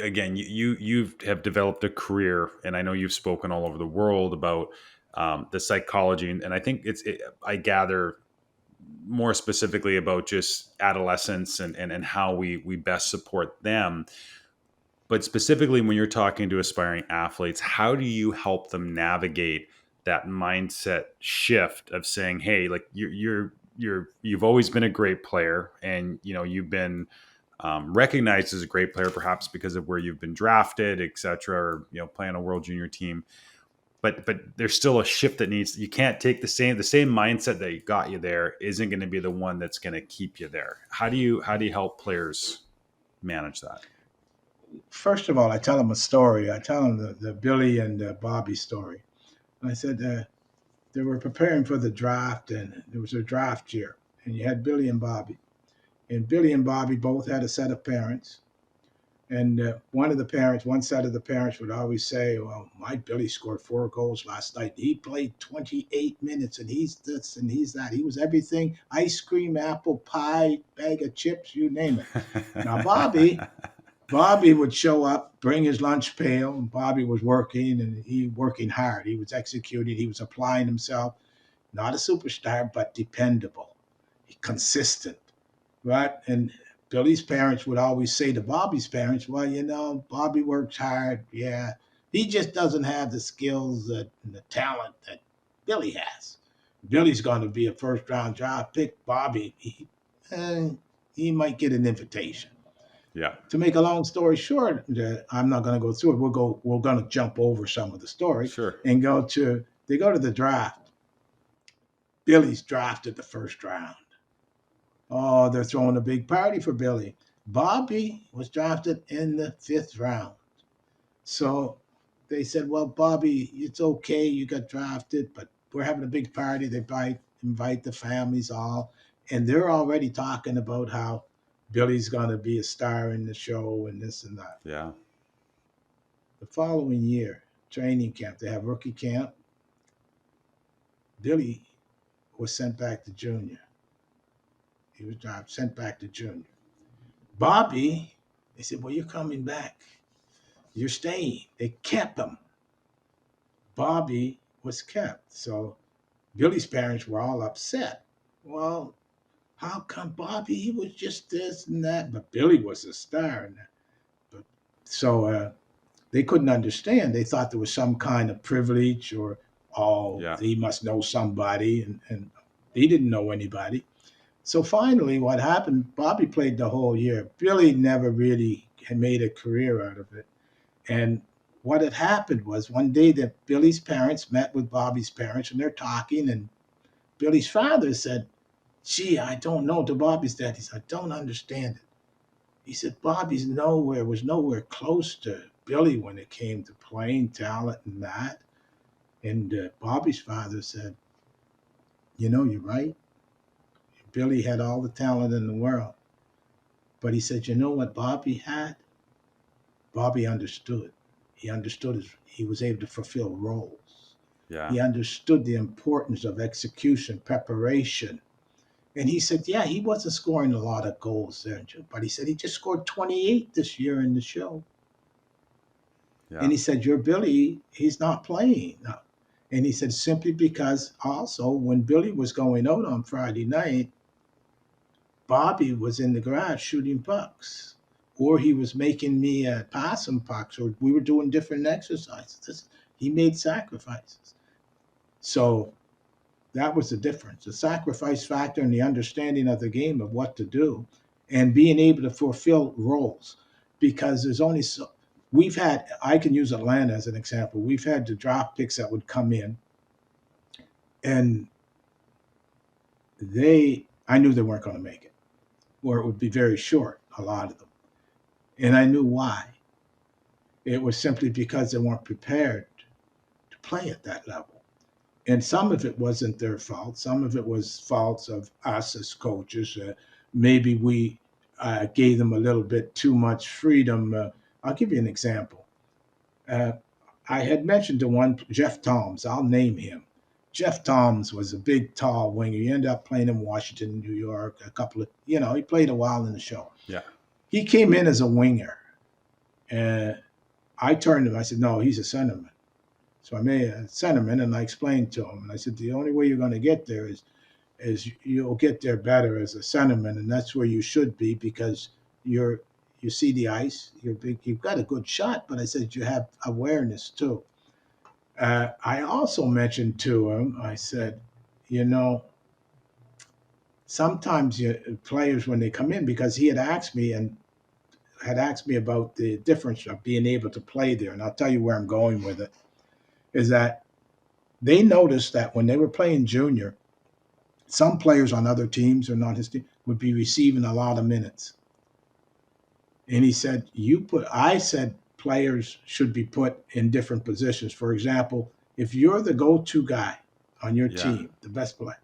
again, you have developed a career, and I know you've spoken all over the world about the psychology, and I think I gather more specifically about just adolescents and how we best support them. But specifically, when you're talking to aspiring athletes, how do you help them navigate that mindset shift of saying, "Hey, like you've always been a great player, and you've been recognized as a great player, perhaps because of where you've been drafted, et cetera, or playing a World Junior team. But there's still a shift that needs. You can't take the same mindset that got you there isn't going to be the one that's going to keep you there. How do you help players manage that? First of all, I tell them a story. I tell them the Billy and Bobby story. And I said they were preparing for the draft, and it was a draft year, and you had Billy and Bobby. And Billy and Bobby both had a set of parents. And one set of the parents would always say, "Well, my Billy scored 4 goals last night. He played 28 minutes, and he's this and he's that. He was everything: ice cream, apple pie, bag of chips, you name it." Now, Bobby would show up, bring his lunch pail, and Bobby was working, and he working hard. He was executing. He was applying himself. Not a superstar, but dependable, consistent, right? And Billy's parents would always say to Bobby's parents, "Well, Bobby works hard. Yeah, he just doesn't have the skills and the talent that Billy has. Billy's going to be a first round draft pick. Bobby, he might get an invitation." Yeah, To make a long story short, I'm not going to go through it. We're going to jump over some of the story sure. and they go to the draft. Billy's drafted the first round. Oh, they're throwing a big party for Billy. Bobby was drafted in the fifth round. So they said, "Well, Bobby, it's okay. You got drafted, but we're having a big party." They invite the families all, and they're already talking about how Billy's going to be a star in the show and this and that. Yeah. The following year, training camp, they have rookie camp. Billy was sent back to junior. He was sent back to junior. Bobby, they said, "Well, you're coming back. You're staying." They kept him. Bobby was kept. So Billy's parents were all upset. "Well, how come Bobby? He was just this and that." But Billy was a star. But so they couldn't understand. They thought there was some kind of privilege or, oh, Yeah. he must know somebody. And he didn't know anybody. So finally, what happened, Bobby played the whole year. Billy never really had made a career out of it. And what had happened was one day that Billy's parents met with Bobby's parents and they're talking. And Billy's father said, "Gee, I don't know," to Bobby's dad. He said, "I don't understand it." He said, was nowhere close to Billy when it came to playing talent and that. And Bobby's father said, "You're right. Billy had all the talent in the world." But he said, "You know what Bobby had? Bobby understood. He understood he was able to fulfill roles. Yeah. He understood the importance of execution, preparation." And he said, "Yeah, he wasn't scoring a lot of goals there, but he said he just scored 28 this year in the show." And Yeah. he said, "Your Billy, he's not playing." No. And he said, simply because also when Billy was going out on Friday night, Bobby was in the garage shooting pucks, or he was making me pass him pucks, or we were doing different exercises. He made sacrifices. So that was the difference, the sacrifice factor and the understanding of the game of what to do and being able to fulfill roles. Because there's only so, I can use Atlanta as an example. We've had the draft picks that would come in, and I knew they weren't going to make it, or it would be very short, a lot of them. And I knew why. It was simply because they weren't prepared to play at that level. And some of it wasn't their fault. Some of it was faults of us as coaches. Maybe we gave them a little bit too much freedom. I'll give you an example. Uh, I had mentioned to one Jeff Toms. I'll name him. Jeff Toms was a big, tall winger. He ended up playing in Washington, New York, he played a while in the show. Yeah. He came in as a winger. And I turned to him. I said, no, he's a centerman. So I made a centerman, and I explained to him. And I said, the only way you're going to get there is you'll get there better as a centerman, and that's where you should be because you're you see the ice. You're big. You've got a good shot, but I said you have awareness too. I also mentioned to him. I said, you know, sometimes players when they come in because he had asked me about the difference of being able to play there, and I'll tell you where I'm going with it. Is that they noticed that when they were playing junior, some players on other teams or not his team would be receiving a lot of minutes. And he said, I said players should be put in different positions. For example, if you're the go to guy on your Yeah. team, the best player,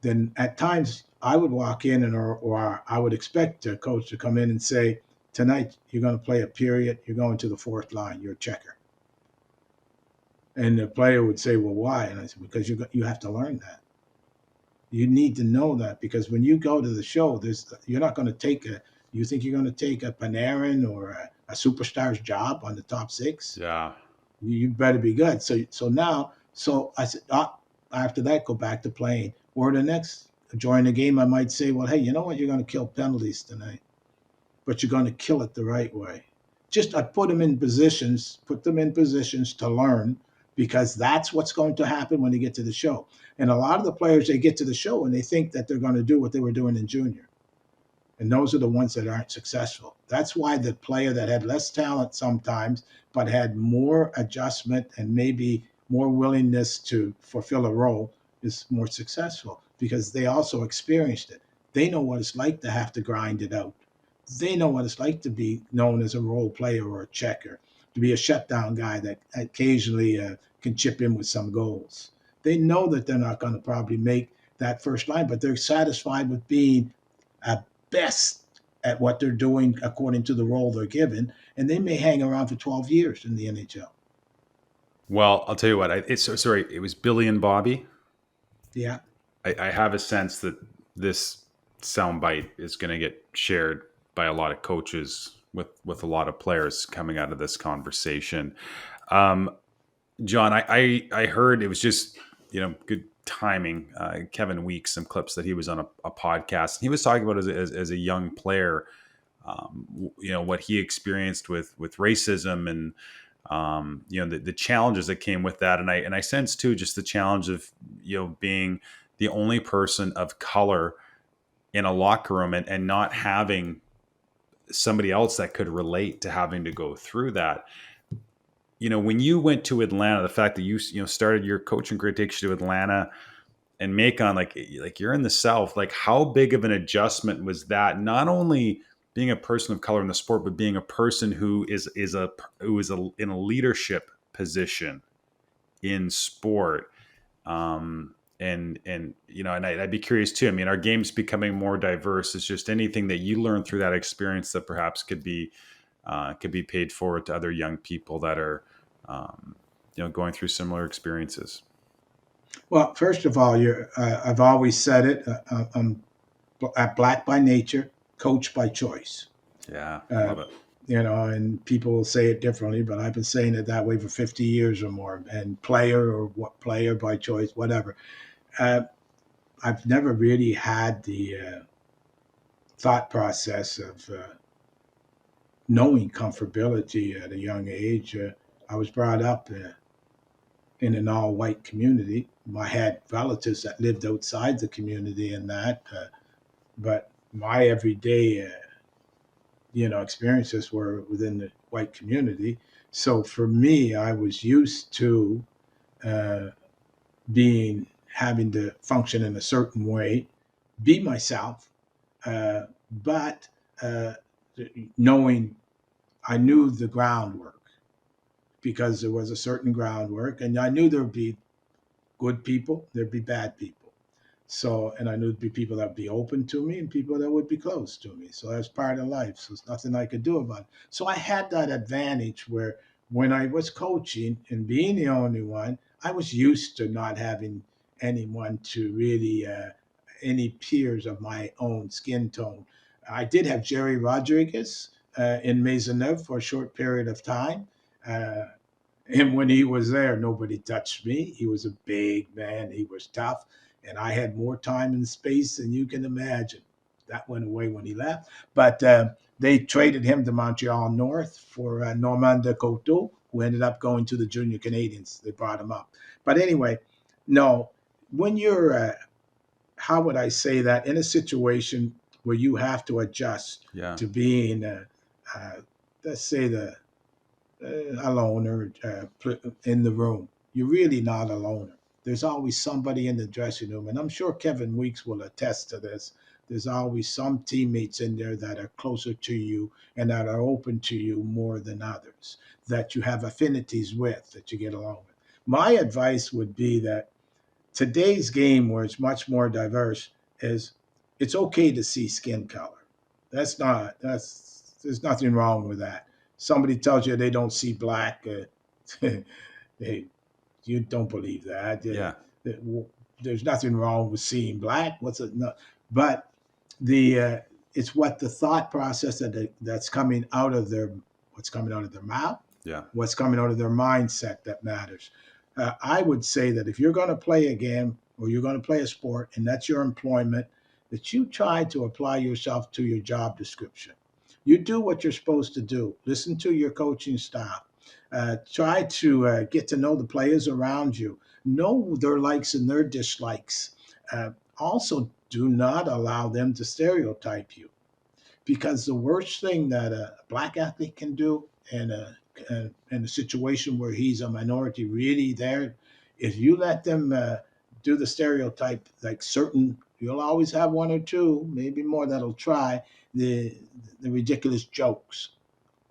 then at times I would walk in or I would expect a coach to come in and say, tonight you're going to play a period, you're going to the fourth line, you're a checker. And the player would say, well, why? And I said, because you have to learn that. You need to know that because when you go to the show, you're not going to take you think you're going to take a Panarin or a superstar's job on the top six? Yeah. You better be good. So I said, after that, go back to playing. Or the next, during the game, I might say, well, hey, you know what? You're going to kill penalties tonight, but you're going to kill it the right way. Just I put them in positions to learn because that's what's going to happen when they get to the show. And a lot of the players, they get to the show and they think that they're going to do what they were doing in junior. And those are the ones that aren't successful. That's why the player that had less talent sometimes, but had more adjustment and maybe more willingness to fulfill a role is more successful because they also experienced it. They know what it's like to have to grind it out. They know what it's like to be known as a role player or a checker, to be a shutdown guy that occasionally can chip in with some goals. They know that they're not going to probably make that first line, but they're satisfied with being at best at what they're doing according to the role they're given, and they may hang around for 12 years in the NHL. Well, I'll tell you what. Sorry. It was Billy and Bobby. Yeah. I have a sense that this soundbite is going to get shared by a lot of coaches with a lot of players coming out of this conversation. Um, John, I heard it was just good timing. Kevin Weeks, some clips that he was on a podcast, and he was talking about as a young player, what he experienced with racism and the challenges that came with that, and I sense too just the challenge of being the only person of color in a locker room and not having somebody else that could relate to having to go through that. When you went to Atlanta, the fact that you started your coaching career takes you to Atlanta and Macon, like you're in the South, like how big of an adjustment was that? Not only being a person of color in the sport, but being a person who is in a leadership position in sport. And I'd be curious too. I mean, our game's becoming more diverse. It's just anything that you learned through that experience that perhaps could be paid forward to other young people that are, going through similar experiences. Well, first of all, I've always said it. I'm black by nature, coach by choice. Yeah, Uh, love it. and people will say it differently, but I've been saying it that way for 50 years or more. And player or what player by choice, whatever. Uh, I've never really had the thought process of knowing comfortability at a young age. I was brought up in an all white community. I had relatives that lived outside the community and that, but my everyday, experiences were within the white community. So for me, I was used to uh, having to function in a certain way, be myself, uh, but uh, knowing I knew the groundwork because there was a certain groundwork, and I knew there'd be good people, there'd be bad people. So, and I knew there'd be people that would be open to me and people that would be closed to me. So that's part of life. So there's nothing I could do about it. So I had that advantage where when I was coaching and being the only one, I was used to not having anyone to really, any peers of my own skin tone. I did have Jerry Rodriguez, in Maisonneuve for a short period of time. Uh, and when he was there, nobody touched me. He was a big man. He was tough. And I had more time and space than you can imagine. That went away when he left. But they traded him to Montreal North for Normand de Coteau, who ended up going to the Junior Canadians. They brought him up. But anyway, no, when you're, how would I say that, in a situation where you have to adjust Yeah. to being, uh, let's say, a loner in the room. You're really not a loner. There's always somebody in the dressing room, and I'm sure Kevin Weeks will attest to this. There's always some teammates in there that are closer to you and that are open to you more than others, that you have affinities with, that you get along with. My advice would be that today's game, where it's much more diverse, is it's okay to see skin color. There's nothing wrong with that. Somebody tells you they don't see black, hey, you don't believe that. Yeah. There's nothing wrong with seeing black. What's it? No, but the it's what the thought process that's coming out of their what's coming out of their mouth, Yeah. what's coming out of their mindset that matters. I would say that if you're going to play a game or you're going to play a sport and that's your employment, that you try to apply yourself to your job description. You do what you're supposed to do. Listen to your coaching staff. Try to get to know the players around you. Know their likes and their dislikes. Also, do not allow them to stereotype you, because the worst thing that a black athlete can do in a situation where he's a minority really there, if you let them do the stereotype, like certain, you'll always have one or two, maybe more, that'll try the the ridiculous jokes,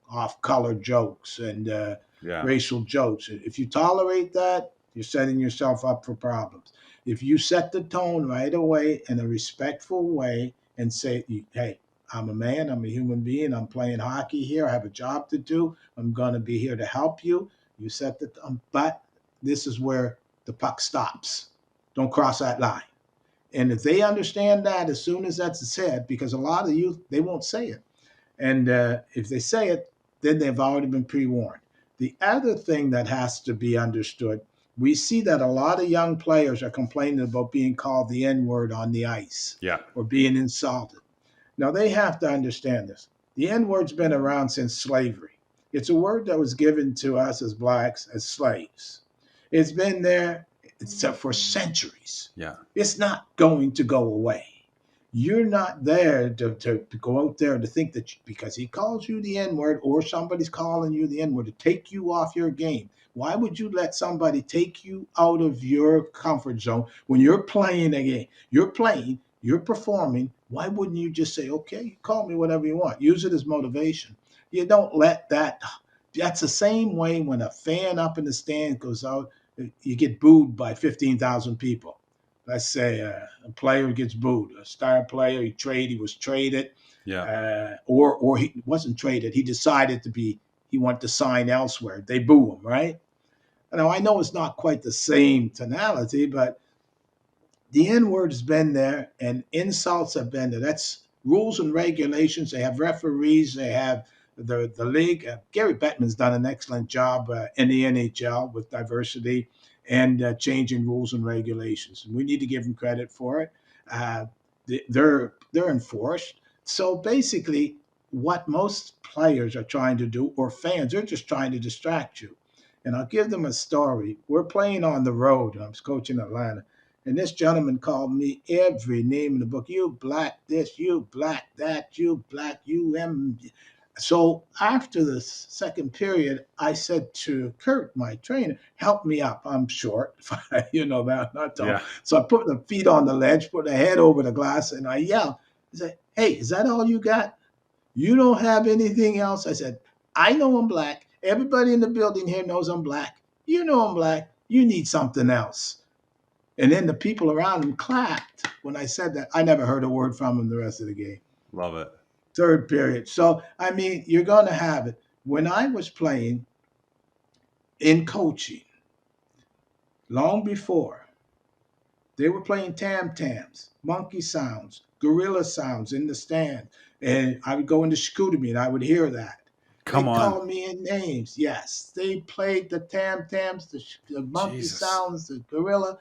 off color jokes, and Yeah. racial jokes. If you tolerate that, you're setting yourself up for problems. If you set the tone right away in a respectful way and say, hey, I'm a man, I'm a human being, I'm playing hockey here, I have a job to do, I'm going to be here to help you. You set the tone, but this is where the puck stops. Don't cross that line. And if they understand that as soon as that's said, because a lot of youth, they won't say it, and if they say it, then they've already been pre warned. The other thing that has to be understood, we see that a lot of young players are complaining about being called the N word on the ice Yeah. or being insulted. Now, they have to understand this. The N word's been around since slavery. It's a word that was given to us as blacks as slaves. It's been there for centuries. Yeah. It's not going to go away. You're not there to go out there to think that because he calls you the N word or somebody's calling you the N word to take you off your game. Why would you let somebody take you out of your comfort zone when you're playing a game? You're playing, you're performing. Why wouldn't you just say, okay, you call me whatever you want? Use it as motivation. You don't let that. That's the same way when a fan up in the stand goes out, you get booed by 15,000 people. Let's say a player gets booed, a star player, he was traded, Yeah. or he wasn't traded. He decided he wanted to sign elsewhere. They boo him, right? Now I know it's not quite the same tonality, but the N word has been there and insults have been there. That's rules and regulations. They have referees. They have the league. Gary Bettman's done an excellent job in the NHL with diversity and changing rules and regulations. And we need to give him credit for it. Uh, they're enforced. So basically, what most players are trying to do, or fans, they're just trying to distract you. And I'll give them a story. We're playing on the road. I was coaching Atlanta, and this gentleman called me every name in the book. You black this, you black that, you black you. So after the second period, I said to Kurt, my trainer, help me up. I'm short, you know that, not tall. Yeah. So I put the feet on the ledge, put the head over the glass, and I yelled. I said, hey, is that all you got? You don't have anything else? I said, I know I'm black. Everybody in the building here knows I'm black. You know I'm black. You need something else. And then the people around him clapped when I said that. I never heard a word from him the rest of the game. Love it. Third period. So, I mean, you're going to have it. When I was playing in coaching, long before, They were playing tam tams, monkey sounds, gorilla sounds in the stand. And I would go into Chicoutimi and I would hear that. They Come on. called me in names. Yes, they played the tam tams, the monkey Jesus. sounds, the gorilla,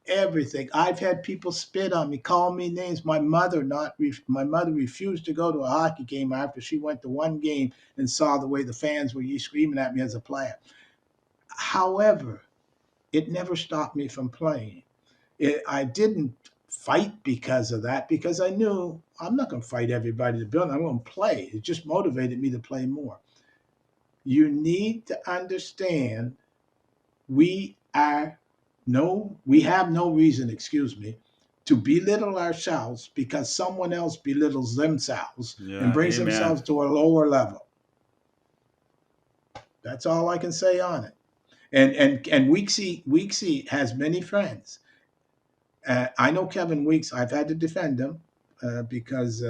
everything. I've had people spit on me, call me names. My mother refused to go to a hockey game after she went to one game and saw the way the fans were screaming at me as a player. However, it never stopped me from playing. I didn't fight because of that, because I knew I'm not going to fight everybody in the building. I'm going to play. It just motivated me to play more. You need to understand we are we have no reason, excuse me, to belittle ourselves because someone else belittles themselves and Yeah. brings Amen. themselves to a lower level. That's all I can say on it. And Weeksy has many friends. I know Kevin Weeks. I've had to defend him because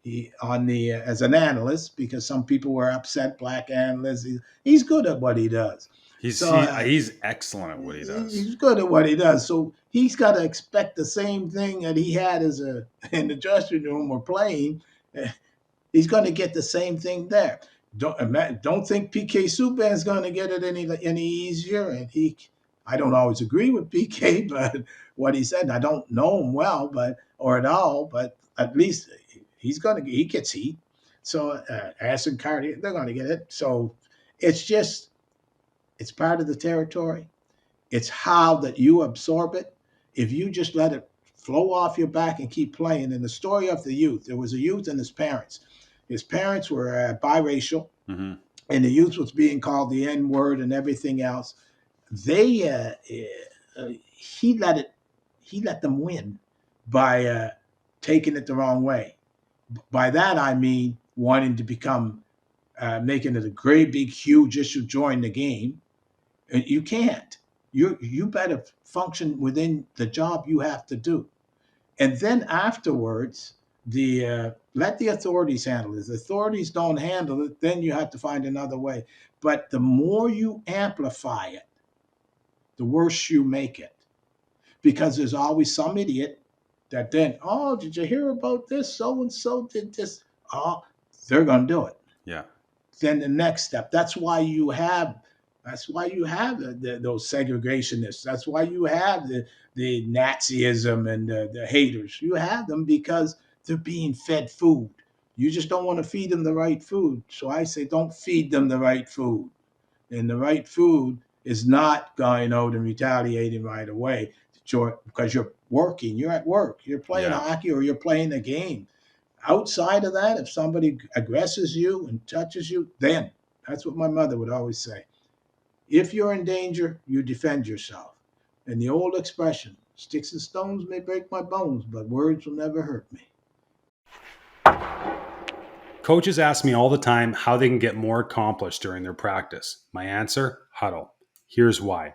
he on the as an analyst, because some people were upset. Black analysts. He's good at what he does. So He's excellent at what he does. he's good at what he does. So he's got to expect the same thing that he had as a in the dressing room or playing. Uh, He's going to get the same thing there. Don't think PK Subban is going to get it any easier. And I don't always agree with PK, but what he said, I don't know him well, but or at all, but at least he gets heat. So Ashton Carter, they're going to get it. So it's just it's part of the territory. It's how that you absorb it. If you just let it flow off your back and keep playing. In the story of the youth, there was a youth and his parents. His parents were biracial, Mm-hmm. and the youth was being called the N word and everything else. They he let it he let them win by taking it the wrong way. By that I mean wanting to become making it a great big huge issue during the game. And you can't. You better function within the job you have to do. And then afterwards, the let the authorities handle it. If the authorities don't handle it, then you have to find another way. But the more you amplify it, the worse you make it, because there's always some idiot that then, oh, did you hear about this? So and so did this. Oh, they're gonna do it. Yeah. Then the next step. That's why you have those segregationists. That's why you have the Nazism and the haters. You have them because they're being fed food. You just don't want to feed them the right food. So I say, don't feed them the right food. And the right food is not going out and retaliating right away because you're working. You're at work. You're playing Yeah. hockey or you're playing a game. Outside of that, if somebody aggresses you and touches you, then that's what my mother would always say. If you're in danger, you defend yourself. And the old expression, sticks and stones may break my bones, but words will never hurt me. Coaches ask me all the time how they can get more accomplished during their practice. My answer: huddle. Here's why.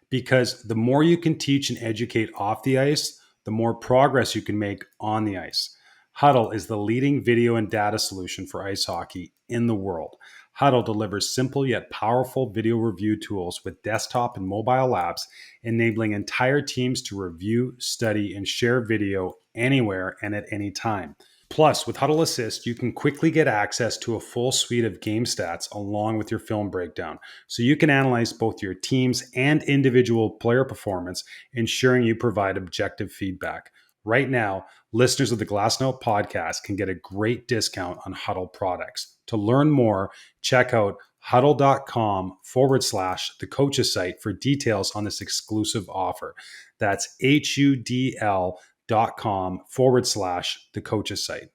Because the more you can teach and educate off the ice, the more progress you can make on the ice. Huddle is the leading video and data solution for ice hockey in the world. Huddle delivers simple yet powerful video review tools with desktop and mobile apps, enabling entire teams to review, study, and share video anywhere and at any time. Plus, with Huddle Assist, you can quickly get access to a full suite of game stats along with your film breakdown, so you can analyze both your team's and individual player performance, ensuring you provide objective feedback. Right now, listeners of the Glassnote podcast can get a great discount on Huddle products. To learn more, check out huddle.com/the coaches site for details on this exclusive offer. That's HUDL.com/the coaches site.